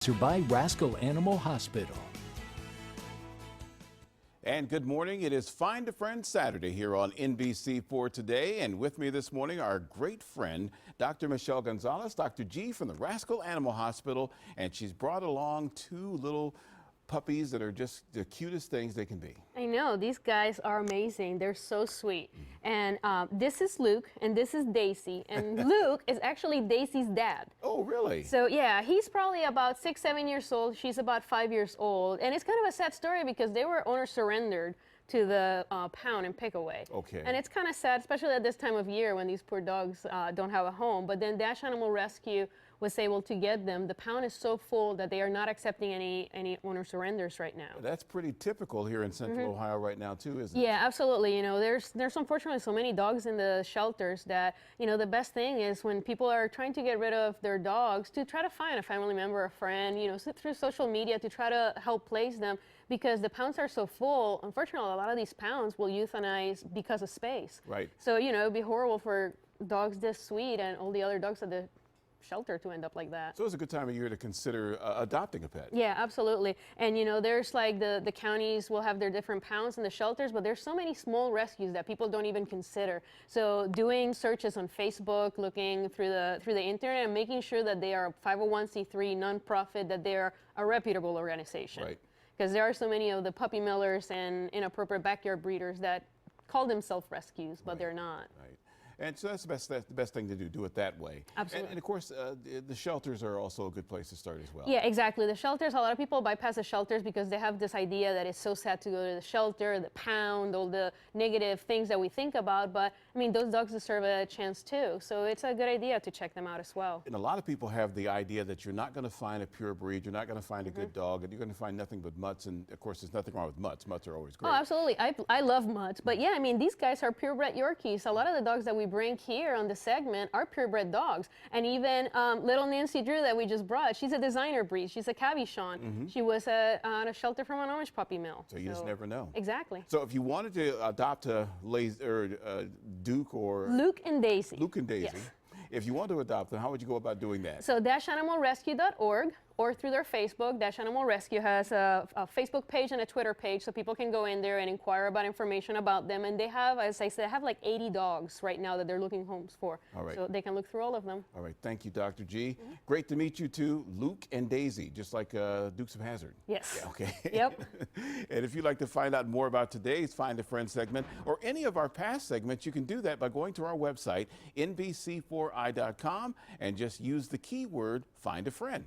By Rascal Animal Hospital. And good morning. It is Find a Friend Saturday here on NBC4 Today. And with me this morning, our great friend, Dr. Michelle Gonzalez, Dr. G from the Rascal Animal Hospital. And she's brought along two little puppies that are just the cutest things they can be. I know, these guys are amazing. They're so sweet. And this is Luke, and this is Daisy. And Luke is actually Daisy's dad. Oh, really? So yeah, he's probably about 6, 7 years old. She's about 5 years old. And it's kind of a sad story because they were owner surrendered to the pound and pickaway. Okay. And it's kind of sad, especially at this time of year when these poor dogs don't have a home. But then Dash Animal Rescue was able to get them. The pound is so full that they are not accepting any owner surrenders right now. That's pretty typical here in Central Ohio right now too, isn't it? Yeah, absolutely. You know, there's unfortunately so many dogs in the shelters that, you know, the best thing is when people are trying to get rid of their dogs to try to find a family member, a friend, you know, through social media to try to help place them, because the pounds are so full. Unfortunately, a lot of these pounds will euthanize because of space. Right. So, you know, it'd be horrible for dogs this sweet and all the other dogs at the shelter to end up like that. So it's a good time of year to consider adopting a pet. Yeah, absolutely. And you know, there's like the counties will have their different pounds in the shelters, but there's so many small rescues that people don't even consider. So doing searches on Facebook, looking through the internet, and making sure that they are a 501c3 nonprofit, that they are a reputable organization. Right. Because there are so many of the puppy millers and inappropriate backyard breeders that call themselves rescues, but they're not. Right. And so that's the best thing to do it that way. Absolutely. And of course, the shelters are also a good place to start as well. Yeah, exactly. The shelters, a lot of people bypass the shelters because they have this idea that it's so sad to go to the shelter, the pound, all the negative things that we think about. But I mean, those dogs deserve a chance too. So it's a good idea to check them out as well. And a lot of people have the idea that you're not going to find a pure breed, you're not going to find a good dog, and you're going to find nothing but mutts. And of course, there's nothing wrong with mutts. Mutts are always great. Oh, absolutely. I love mutts. But yeah, I mean, these guys are purebred Yorkies. A lot of the dogs that we bring here on the segment are purebred dogs. And even little Nancy Drew that we just brought, she's a designer breed. She's a Cavachon. She was on a shelter from an orange puppy mill. So you just never know. Exactly. So if you wanted to adopt a Duke or Luke and Daisy. Luke and Daisy, Yes. if you want to adopt them, how would you go about doing that? So dashanimalrescue.org or through their Facebook. Dash Animal Rescue has a Facebook page and a Twitter page, so people can go in there and inquire about information about them. And they have, as I said, like 80 dogs right now that they're looking homes for. All right. So they can look through all of them. All right. Thank you, Dr. G. Great to meet you two, Luke and Daisy, just like Dukes of Hazzard. Yes. Yeah, okay. Yep. And if you'd like to find out more about today's Find a Friend segment or any of our past segments, you can do that by going to our website, NBC4i.com, and just use the keyword Find a Friend.